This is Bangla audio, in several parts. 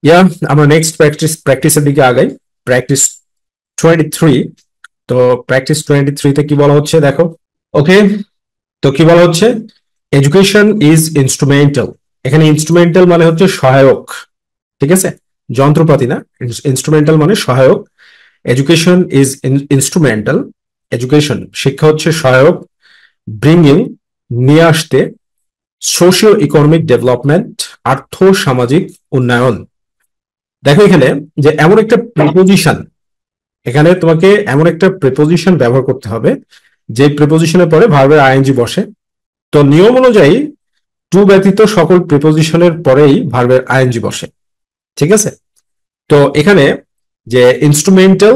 ইয়া আমরা নেক্সট প্র্যাকটিসের দিকে আগাই। প্র্যাকটিস 23। তো প্র্যাকটিস 23 তে কি বলা হচ্ছে দেখো। ওকে, তো কি বলা হচ্ছে, এডুকেশন ইজ ইনস্ট্রুমেন্টাল। এখানে ইনস্ট্রুমেন্টাল মানে হচ্ছে সহায়ক, ঠিক আছে, যন্ত্রপাতি না। ইনস্ট্রুমেন্টাল মানে সহায়ক। Education is instrumental. এডুকেশন শিক্ষা হচ্ছে সহায়ক, ব্রিঙ্গিং নিয়ে আসতে, সোশিও ইকোনমিক ডেভেলপমেন্ট আর্থ সামাজিক উন্নয়ন। দেখো এখানে যে এমন একটা প্রিপোজিশন, এখানে তোমাকে এমন একটা প্রিপোজিশন ব্যবহার করতে হবে যে প্রিপোজিশনের পরে ভার্বের আইএনজি বসে। তো নিয়ম অনুযায়ী টু ব্যতীত সকল প্রিপোজিশনের পরেই ভার্বের আইএনজি বসে, ঠিক আছে। তো এখানে যে ইনস্ট্রুমেন্টাল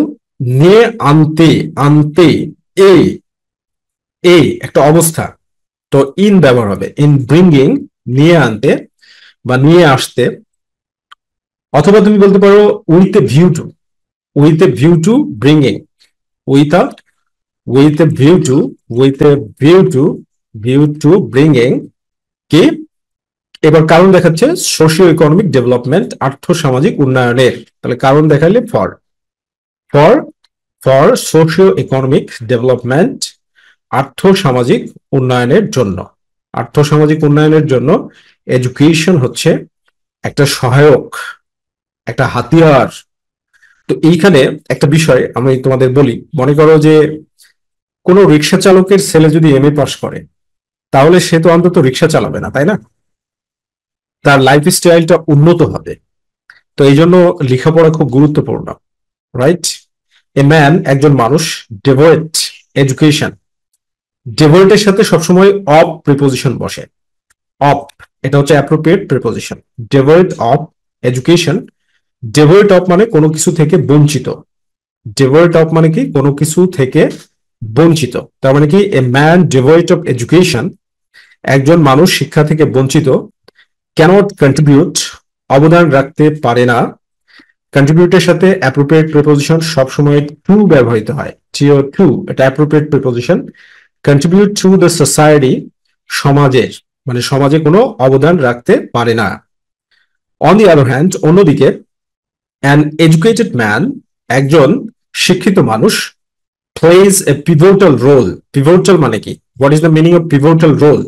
নিয়ে আনতে, আনতে এই এই একটা অবস্থা, তো ইন ব্যবহার হবে। ইন ব্রিঙ্গিং নিয়ে আনতে বা নিয়ে আসতে, অথবা তুমি বলতে পারো with a view to, with a view to bringing, with a with a view to with a view to bringing কি, এবার কারণ দেখাচ্ছে সোশিও ইকোনমিক ডেভেলপমেন্ট আর্থ সামাজিক উন্নয়নের। তাহলে কারণ দেখালে for for for socio economic development আর্থ সামাজিক উন্নয়নের জন্য। আর্থ সামাজিক উন্নয়নের জন্য এডুকেশন হচ্ছে একটা সহায়ক, একটা হাতিয়ার। তো এইখানে একটা বিষয় আমি তোমাদের বলি, মনে করো যে কোনো রিক্সা চালকের ছেলে যদি এমএ পাস করে, তাহলে সে তো অন্তত রিক্সা চালাবে না, তাই না? তার লাইফ স্টাইলটা উন্নত হবে। তো এই জন্য লেখাপড়া খুব গুরুত্বপূর্ণ, রাইট? এ ম্যান একজন মানুষ, ডেভোয়েট এডুকেশন, ডেভোয়েটের সাথে সবসময় অফ প্রিপোজিশন বসে। অফ এটা হচ্ছে appropriate preposition. Devoid of education, devoid of মানে কোনো কিছু থেকে বঞ্চিত। ডেভোয়েট অফ মানে কি, কোনো কিছু থেকে বঞ্চিত। তার মানে কি, এ ম্যান ডিভোয়েট অফ এডুকেশন, একজন মানুষ শিক্ষা থেকে বঞ্চিত। ক্যানট কন্ট্রিবিউট অবদান রাখতে পারে না। কন্ট্রিবিউটের সাথে অ্যাপ্রোপ্রিয়েট প্রিপোজিশন সবসময় টু ব্যবহৃত হয়। টিও টু এটা appropriate preposition. Contribute to the society, সমাজের মানে সমাজে কোনো অবদান রাখতে পারে না। অন দি আদার হ্যান্ড অন্যদিকে, অ্যান এডুকেটেড ম্যান একজন শিক্ষিত মানুষ, plays a pivotal role. Pivotal মানে কি? What is the meaning of pivotal role?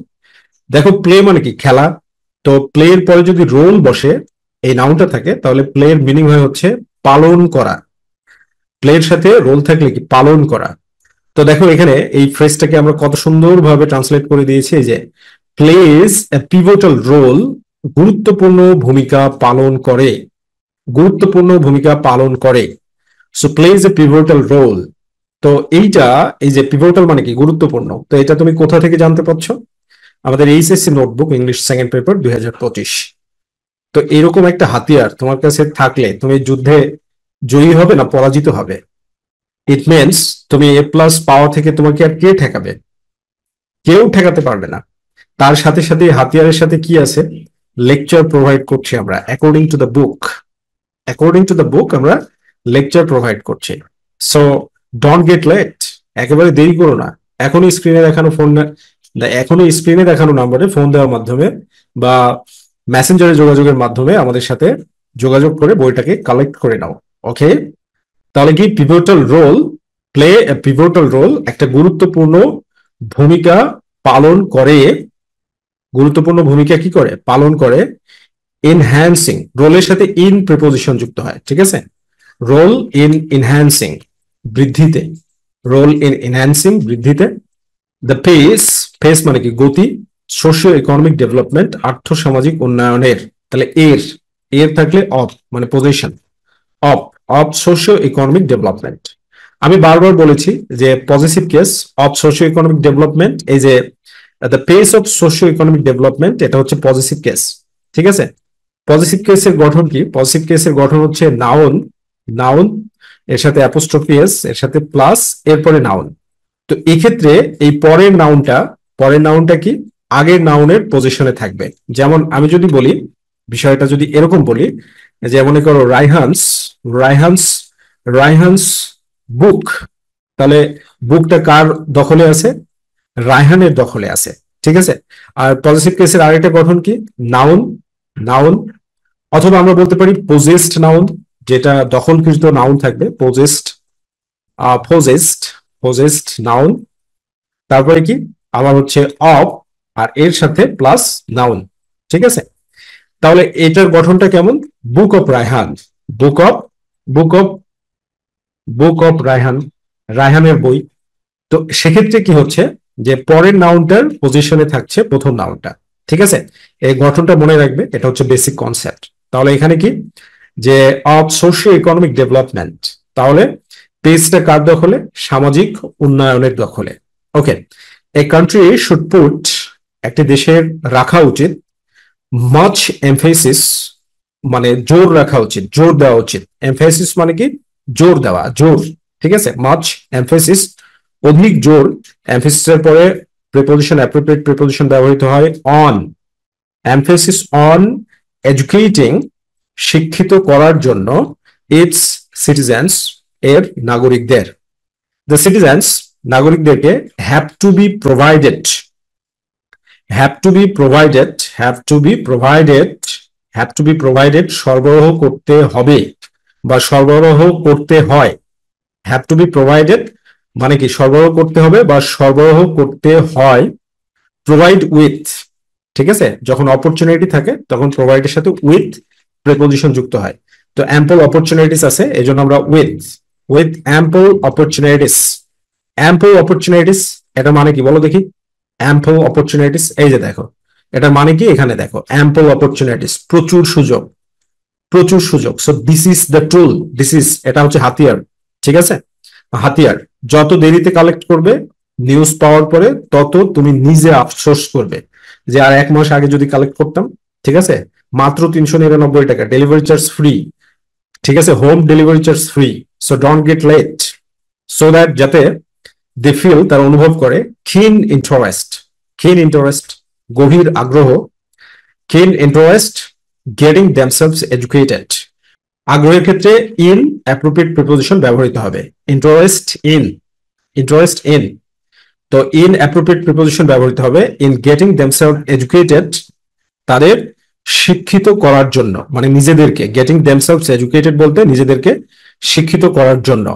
দেখো প্লে মানে কি, খেলা। তো প্লে এর পরে যদি রোল বসে, এই নাউনটা থাকে, তাহলে প্লে এর মিনিং হয় হচ্ছে পালন করা। প্লে এর সাথে রোল থাকলে কি, পালন করা। তো দেখো এখানে এই ফ্রেজটাকে আমরা কত সুন্দরভাবে ট্রান্সলেট করে দিয়েছি, যে প্লেজ এ পিভোটাল রোল, গুরুত্বপূর্ণ ভূমিকা পালন করে। গুরুত্বপূর্ণ ভূমিকা পালন করে। So plays a pivotal role. তো এইটা, এই যে পিভোটাল মানে কি, গুরুত্বপূর্ণ, তো এটা তুমি কোথা থেকে জানতে পারছো? আমাদের HSC notebook English second paper 2025। তো এরকম একটা হাতিয়ার তোমার কাছে থাকলে তুমি যুদ্ধে জয়ী হবে না পরাজিত হবে। ইট মিনস তুমি এ প্লাস পাওয়া থেকে তোমাকে আর কে ঠেকাবে? কেউ ঠেকাতে পারবে না। তার সাথে সাথে হাতিয়ারের সাথে কি আছে, লেকচার প্রোভাইড করছি আমরা according to the book. According to the book আমরা লেকচার প্রোভাইড করছি। সো ডোন্ট গেট লেট, একেবারে দেরি করো না। এখনই স্ক্রিনে দেখানো ফোন, এখনই স্ক্রিনে দেখানো নাম্বারে ফোন দেওয়ার মাধ্যমে বা মেসেঞ্জারে যোগাযোগের মাধ্যমে আমাদের সাথে যোগাযোগ করে বইটাকে কালেক্ট করে নাও। ওকে, তাহলে কি, pivotal role, play a pivotal role, একটা গুরুত্বপূর্ণ ভূমিকা পালন করে। গুরুত্বপূর্ণ ভূমিকা কি করে, পালন করে। এনহ্যান্সিং, রোলের সাথে ইন প্রিপোজিশন যুক্ত হয়, ঠিক আছে। রোল ইন এনহ্যান্সিং, বৃদ্ধিতে। রোল ইন এনহ্যান্সিং, বৃদ্ধিতে। দ্য পেস, পেস মানে কি, গতি। সোশিও ইকোনমিক ডেভেলপমেন্ট, আর্থ সামাজিক উন্নয়নের। তাহলে এর, এর থাকলে অফ মানে position, of of socio economic development. আমি বারবার বলেছি যে positive case of socio economic development, এই যে the pace of socio economic development, এটা হচ্ছে পজিটিভ কেস, ঠিক আছে। পজিটিভ কেসের গঠন কি? পজিটিভ কেসের গঠন হচ্ছে নাউন, নাউন এর সাথে অ্যাপোস্ট্রফি এস, এর সাথে প্লাস, এরপরে নাউন। তো এক্ষেত্রে এই পরের নাউনটা, পরের নাউনটা কি, আগের নাউনের পজিশনে থাকবে। যেমন আমি যদি বলি, বিষয়টা যদি এরকম বলি, যে মনে করো রাইহান্স, রাইহান্স রাইহান্স বুক, তাহলে বুকটা কার দখলে আছে? রায়হানের দখলে আছে, ঠিক আছে। আর পজিটিভ কেসের আরেকটা গঠন কি, নাউন, নাউন অথবা আমরা বলতে পারি পজেসড নাউন, যেটা দখলকৃত নাউন থাকবে, পজেসড, পজেসড, পজেসড নাউন। তারপরে কি আবার হচ্ছে অফ, আর এর সাথে প্লাস নাউন। ঠিক আছে, তাহলে এটার গঠনটা কেমন? Book of Raihan, book of, book of, book of Raihan, রায়হানের বই। তো সেক্ষেত্রে কি হচ্ছে যে পরের নাউনটার পজিশনে থাকছে প্রথম নাউনটা। ঠিক আছে, এই গঠনটা মনে রাখবে, এটা হচ্ছে বেসিক কনসেপ্ট। তাহলে এখানে কি যে অফ সোশিও ইকোনমিক ডেভেলপমেন্ট, তাহলে পেজটা কার দখলে? সামাজিক উন্নয়নের দখলে। ওকে, এ কান্ট্রি শুড পুট, একটি দেশের রাখা উচিত, মাচ এমফেসিস, মানে জোর রাখা উচিত, জোর দেওয়া উচিত। এমফেসিস মানে কি? জোর দেওয়া, জোর। ঠিক আছে, মাচ এমফেসিস, অধিক জোর। এমফেসিসের পরে প্রিপোজিশন, অ্যাপ্রোপ্রিয়েট প্রিপোজিশন ব্যবহৃত হয় অন, এমফেসিস অন এডুকেটিং, শিক্ষিত করার জন্য, ইটস সিটিজেন্স, এর নাগরিকদের। দ্য সিটিজেন্স, নাগরিকদেরকে, have to be provided, have to be provided, have to be provided, have to be provided, সরবরাহ করতে হবে বা সরবরাহ করতে হয়। হ্যাভ টু বি প্রোভাইডেড মানে কি? সরবরাহ করতে হবে বা সরবরাহ করতে হয়। প্রোভাইড উইথ, ঠিক আছে, যখন অপরচুনিটি থাকে তখন প্রোভাইডের সাথে উইথ প্রিপোজিশন যুক্ত হয়। তো অ্যাম্পল অপরচুনিটিস আছে, এই জন্য আমরা with, with ample opportunities. Ample opportunities এটা মানে কি বলো দেখি? অ্যাম্পল অপরচুনিটিস, এই যে দেখো, এটা মানে কি? এখানে দেখো অ্যাম্পল অপরচুনিটিস, প্রচুর সুযোগ, প্রচুর সুযোগ। So this is the tool, this is, এটা হচ্ছে হাতিয়ার। ঠিক আছে, হাতিয়ার। যত দেরিতে কালেক্ট করবে নিউজ পাওয়ার পরে, তত তুমি নিজে আফসোস করবে যে আর 1 মাস আগে যদি কালেক্ট করতাম। ঠিক আছে, মাত্র 399 টাকা, ডেলিভারি চার্জ ফ্রি। ঠিক আছে, home delivery charge free. So don't get late, so that যাতে দে ফিল, তারা অনুভব করে, কিন ইন্টারেস্ট, কিন ইন্টারেস্ট, গভীর আগ্রহ, কিন ইন্টারেস্ট গেটিং দেমসেলভস এডুকেটেড। আগ্রহের ক্ষেত্রে ইন অ্যাপ্রোপ্রিয়েট প্রিপোজিশন ব্যবহৃত হবে। ইন্টারেস্ট ইন, ইন্টারেস্ট ইন, তো ইন অ্যাপ্রোপ্রিয়েট প্রিপোজিশন ব্যবহৃত হবে। ইন গেটিং দেমসেলভ এডুকেটেড, তাদের শিক্ষিত করার জন্য, মানে নিজেদেরকে, গেটিং দেমসেলভস এডুকেটেড বলতে নিজেদেরকে শিক্ষিত করার জন্য।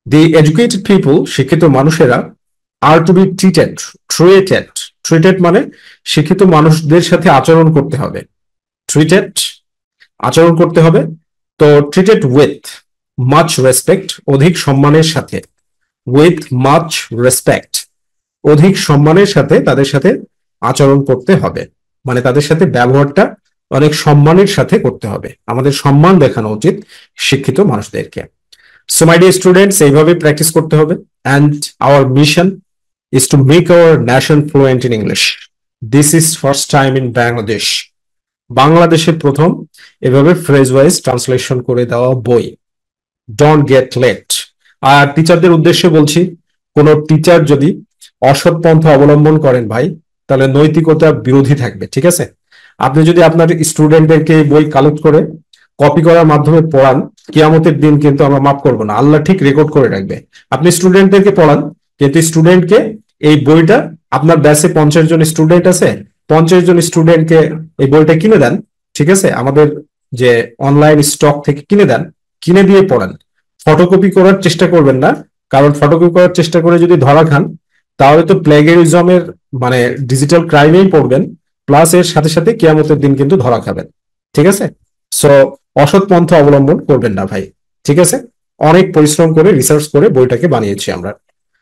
দি এডুকেটেড পিপল, শিক্ষিত মানুষেরা, are to be treated, treated, treated মানে শিক্ষিত মানুষদের সাথে আচরণ করতে হবে। ট্রিটেড, আচরণ করতে হবে। তো ট্রিটেড উইথ মাচ রেসপেক্ট, অধিক সম্মানের সাথে। উইথ মাচ রেসপেক্ট, অধিক সম্মানের সাথে তাদের সাথে আচরণ করতে হবে, মানে তাদের সাথে ব্যবহারটা অনেক সম্মানের সাথে করতে হবে। আমাদের সম্মান দেখানো উচিত শিক্ষিত মানুষদেরকে। সো মাই ডিয়ার স্টুডেন্টস, এইভাবে প্র্যাকটিস করতে হবে। And our mission is to make our nation fluent in English. This is first time in Bangladesh, বাংলাদেশের প্রথম এভাবে ফ্রেজ ওয়াইজ ট্রান্সলেশন করে দেওয়া বই। Don't get late. আর টিচারদের উদ্দেশ্যে বলছি, কোন টিচার যদি অসৎ পন্থা অবলম্বন করেন ভাই, তাহলে নৈতিকতা বিরোধী থাকবে। ঠিক আছে, আপনি যদি আপনার স্টুডেন্টদেরকে বই কালেক্ট করে কপি করার মাধ্যমে পড়ান, কিয়ামতের দিন কিন্তু আমরা মাফ করবো না, আল্লাহ ঠিক রেকর্ড করে রাখবে। আপনি স্টুডেন্টদেরকে পড়ান, কিন্তু স্টুডেন্টকে এই বইটা, আপনার ব্যাচে 50 জন স্টুডেন্ট আছে, 50 জন স্টুডেন্টকে এই বইটা কিনে দেন। ঠিক আছে, আমাদের যে অনলাইন স্টক থেকে কিনে দেন, কিনে দিয়ে পড়ান। ফটোকপি করার চেষ্টা করবেন না, কারণ ফটোকপি করার চেষ্টা করে যদি ধরা খান, তাহলে তো প্লেগেরিজমের, মানে ডিজিটাল ক্রাইমেই পড়বেন, প্লাস এর সাথে সাথে কিয়ামতের দিন কিন্তু ধরা খাবেন। ঠিক আছে, সো অসৎ পন্থা অবলম্বন করবেন না ভাই। ঠিক আছে, অনেক পরিশ্রম করে রিসার্চ করে বইটাকে বানিয়েছি আমরা।